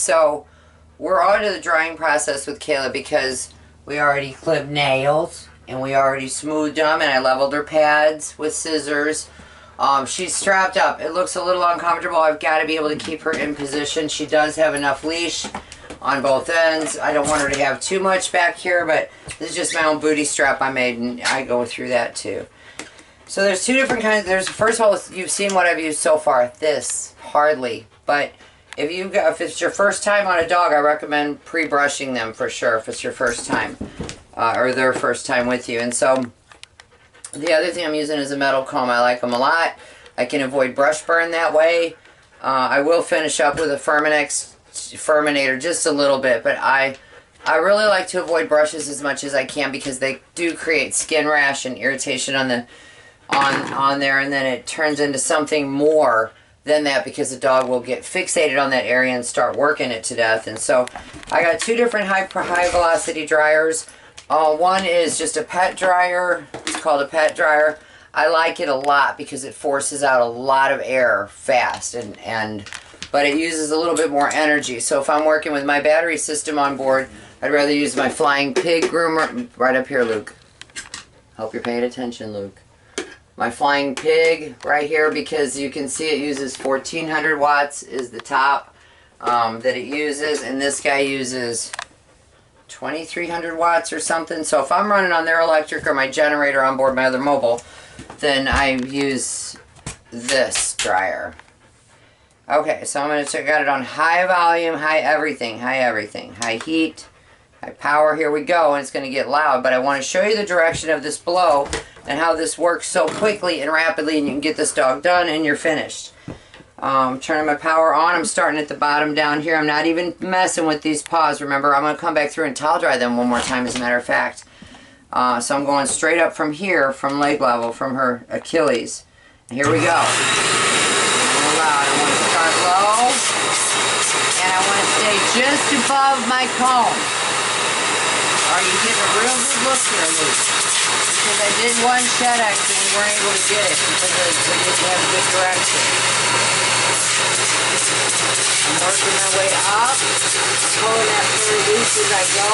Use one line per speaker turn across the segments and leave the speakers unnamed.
So we're on to the drying process with Kayla because we already clipped nails and we already smoothed them, and I leveled her pads with scissors. She's strapped up. It looks a little uncomfortable. I've got to be able to keep her in position. She does have enough leash on both ends. I don't want her to have too much back here, but this is just my own booty strap I made, and I go through that too. So there's two different kinds. There's, first of all, you've seen what I've used so far. This, hardly. But if it's your first time on a dog, I recommend pre-brushing them for sure if it's your first time. Or their first time with you. And so the other thing I'm using is a metal comb. I like them a lot. I can avoid brush burn that way. I will finish up with a Furminator just a little bit, but I really like to avoid brushes as much as I can because they do create skin rash and irritation on the on there, and then it turns into something more than that because the dog will get fixated on that area and start working it to death. And so I got two different high velocity dryers. One is just a pet dryer. It's called a pet dryer. I like it a lot because it forces out a lot of air fast, but it uses a little bit more energy. So if I'm working with my battery system on board, I'd rather use my Flying Pig groomer. Right up here, Luke. Hope you're paying attention, Luke. My Flying Pig right here, because you can see it uses 1400 watts is the top that it uses, and this guy uses 2300 watts or something. So if I'm running on their electric or my generator on board my other mobile, then I use this dryer. Okay, so I'm going to got it on high volume, high everything, high heat, high power. Here we go, and it's going to get loud, but I want to show you the direction of this blow and how this works so quickly and rapidly, and you can get this dog done and you're finished. Turning my power on. I'm starting at the bottom down here. I'm not even messing with these paws. Remember, I'm going to come back through and towel dry them one more time, as a matter of fact. So I'm going straight up from here, from leg level, from her Achilles. And here we go. Loud. I want to start low, and I want to stay just above my comb. Are you getting a real good look here, Luke? Because I did one shed actually, and we weren't able to get it because we didn't have good direction. I'm working my way up, pulling that fur loose as I go.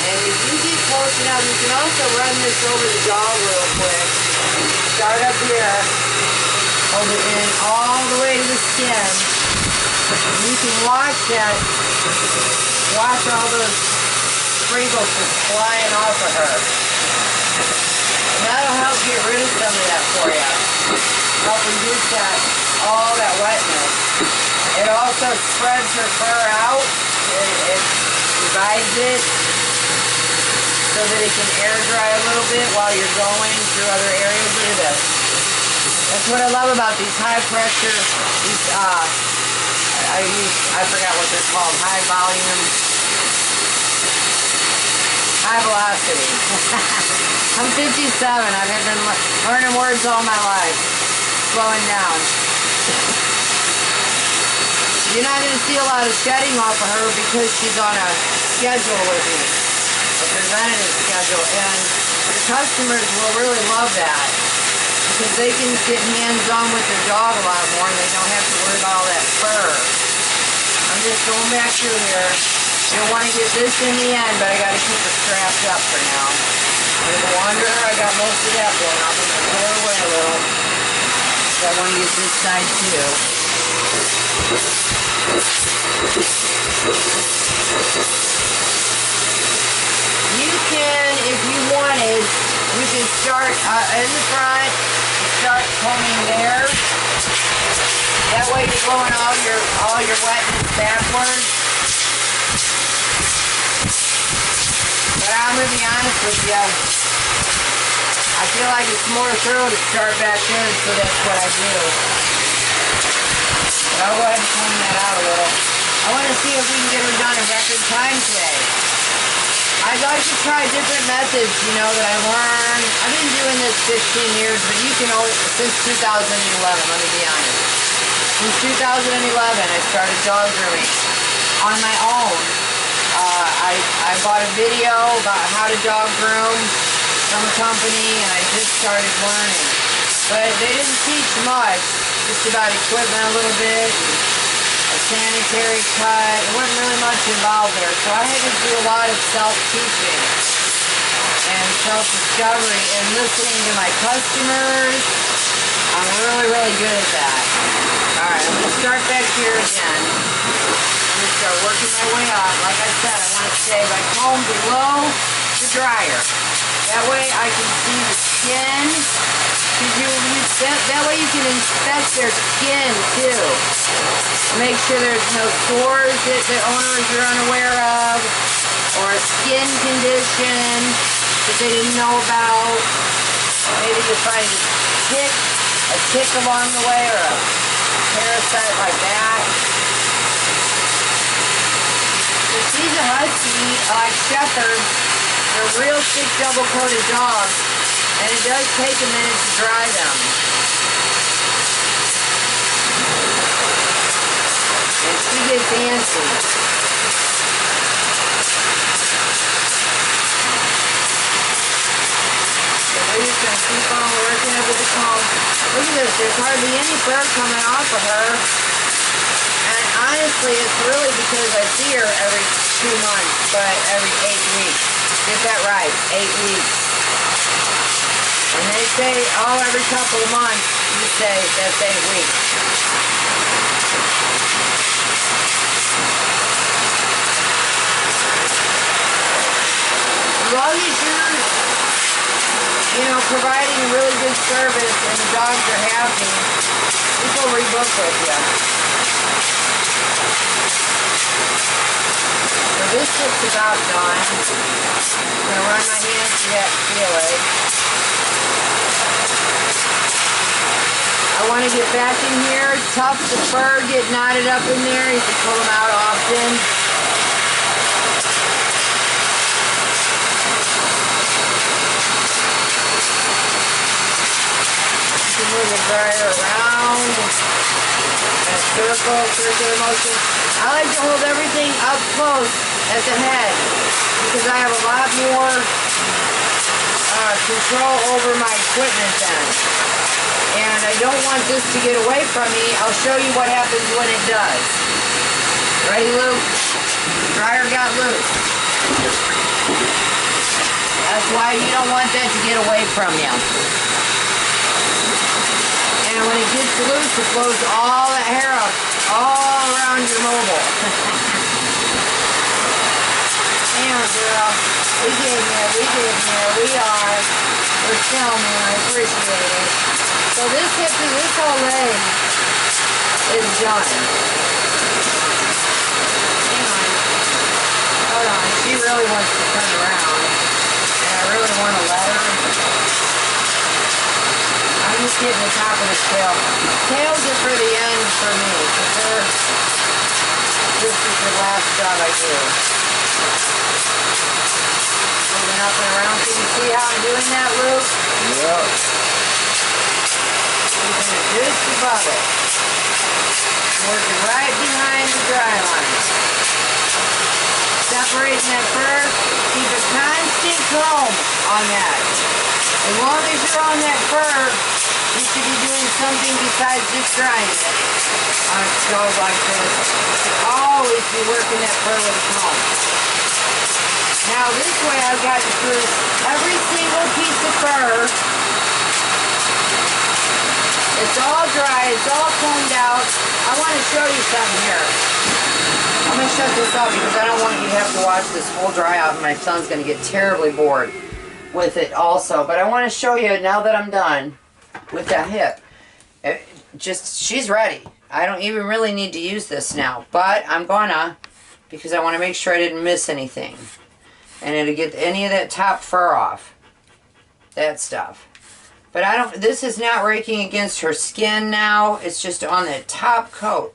And if you get close enough, you can also run this over the dog real quick. Start up here, hold it in all the way to the skin. And you can watch that, watch all those sprinkles just flying off of her. And that'll help get rid of some of that for you. Help reduce that, all that wetness. It also spreads her fur out. It divides it so that it can air dry a little bit while you're going through other areas. Look at this. That's what I love about these high pressure, these, I forgot what they're called, high volume, high velocity. I'm 57, I've been learning words all my life, slowing down. You're not going to see a lot of shedding off of her because she's on a schedule with me, a preventative schedule, and the customers will really love that because they can get hands-on with their dog a lot more and they don't have to worry about all that fur. I'm just going back through here. You'll want to get this in the end, but I got to keep her strapped up for now. With the wanderer, I got most of that blown off. I'm going to pull her away a little. So I want to use this side too. You can, if you wanted, you can start in the front, start combing there. That way you're blowing all your wetness backwards. But I'm going to be honest with you, I feel like it's more thorough to start back there, so that's what I do. But I'll go ahead and clean that out a little. I want to see if we can get her done in record time today. I'd like to try different methods, you know, that I learned. I've been doing this 15 years, but you can always, since 2011, let me be honest. Since 2011, I started dog grooming on my own. I bought a video about how to dog groom from a company, and I just started learning. But they didn't teach much, just about equipment a little bit, a sanitary cut. There wasn't really much involved there. So I had to do a lot of self-teaching and self-discovery and listening to my customers. I'm really, really good at that. Alright, I'm going to start back here again. I'm going to start working my way up. Like I said, I want to stay my comb below the dryer. That way I can see the skin. That way you can inspect their skin too. Make sure there's no sores that the owners are unaware of, or a skin condition that they didn't know about. Maybe you find a tick along the way, or a parasite like that. So she's a husky, like shepherds. They're real thick double-coated dogs, and it does take a minute to dry them. And she gets antsy. So we're just going to keep on working over the comb. Look at this, there's hardly any fur coming off of her. And honestly, it's really because I see her every 2 months, but every 8 weeks. Get that right, 8 weeks. When they say, oh, every couple of months, you say that's 8 weeks. As long as you're, providing a really good service and the dogs are happy, people rebook with you. So this looks about done. I'm going to run my hands through that and feel it. I want to get back in here, tufts of fur get knotted up in there. You can pull them out often. You can move the dryer around in a circular motion. I like to hold everything up close at the head because I have a lot more control over my equipment then. And I don't want this to get away from me. I'll show you what happens when it does. Ready, Luke? Dryer got loose. That's why you don't want that to get away from you. And when it gets loose, it blows all that hair up, all around your mobile. Damn, girl. We getting there, we are. We're filming, I appreciate it. So this whole leg is done. Hang on. Hold on, she really wants to turn around. And I really want to let her. I'm just getting the top of the tail. Tails are for the end for me, because this is the last job I do. Moving up and around. Can you see how I'm doing that, Luke?
Yep.
Keeping it just above it. Working right behind the dry line. Separating that fur. Keep a constant comb on that. As long as you're on that fur, you should be doing something besides just drying it. On a stove like this. You should always be working that fur with a comb. Now this way I've got to prove every single piece of fur. It's all dry, it's all combed out. I want to show you something here. I'm going to shut this off because I don't want you to have to watch this whole dry out and my son's going to get terribly bored with it also. But I want to show you now that I'm done with that hip. She's ready. I don't even really need to use this now. But I'm gonna, because I want to make sure I didn't miss anything. And it'll get any of that top fur off. That stuff. But this is not raking against her skin now. It's just on the top coat.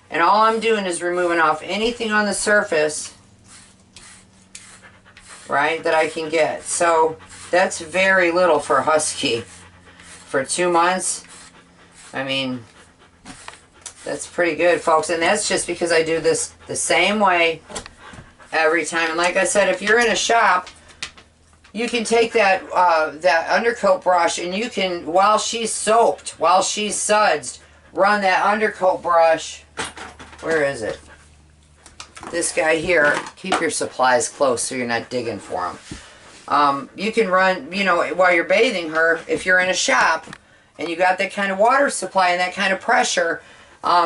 And all I'm doing is removing off anything on the surface, right, that I can get. So that's very little for a Husky. For 2 months, I mean, that's pretty good, folks. And that's just because I do this the same way every time. And like I said, if you're in a shop you can take that that undercoat brush and you can, while she's soaped, while she's sudsed, run that undercoat brush. Where is it? This guy here. Keep your supplies close so you're not digging for them. You can run, you know, while you're bathing her, if you're in a shop and you got that kind of water supply and that kind of pressure,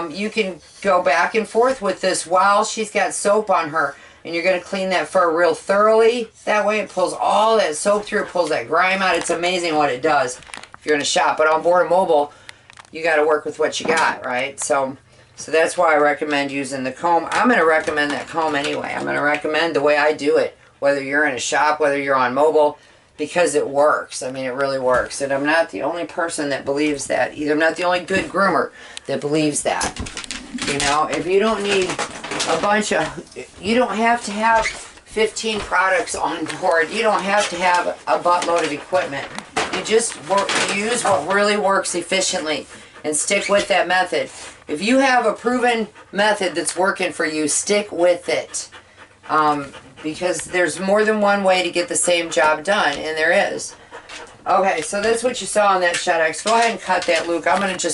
you can go back and forth with this while she's got soap on her. And you're going to clean that fur real thoroughly. That way it pulls all that soap through, it pulls that grime out. It's amazing what it does if you're in a shop. But on board a mobile, you got to work with what you got, right? So that's why I recommend using the comb. I'm going to recommend that comb anyway. I'm going to recommend the way I do it, whether you're in a shop, whether you're on mobile, because it works. I mean, it really works. And I'm not the only person that believes that either. I'm not the only good groomer that believes that. You know, if you don't need a bunch of, you don't have to have 15 products on board. You don't have to have a buttload of equipment. You just use what really works efficiently and stick with that method. If you have a proven method that's working for you, stick with it. Because there's more than one way to get the same job done, and there is. Okay, so that's what you saw on that Shut X. Go ahead and cut that, Luke. I'm going to just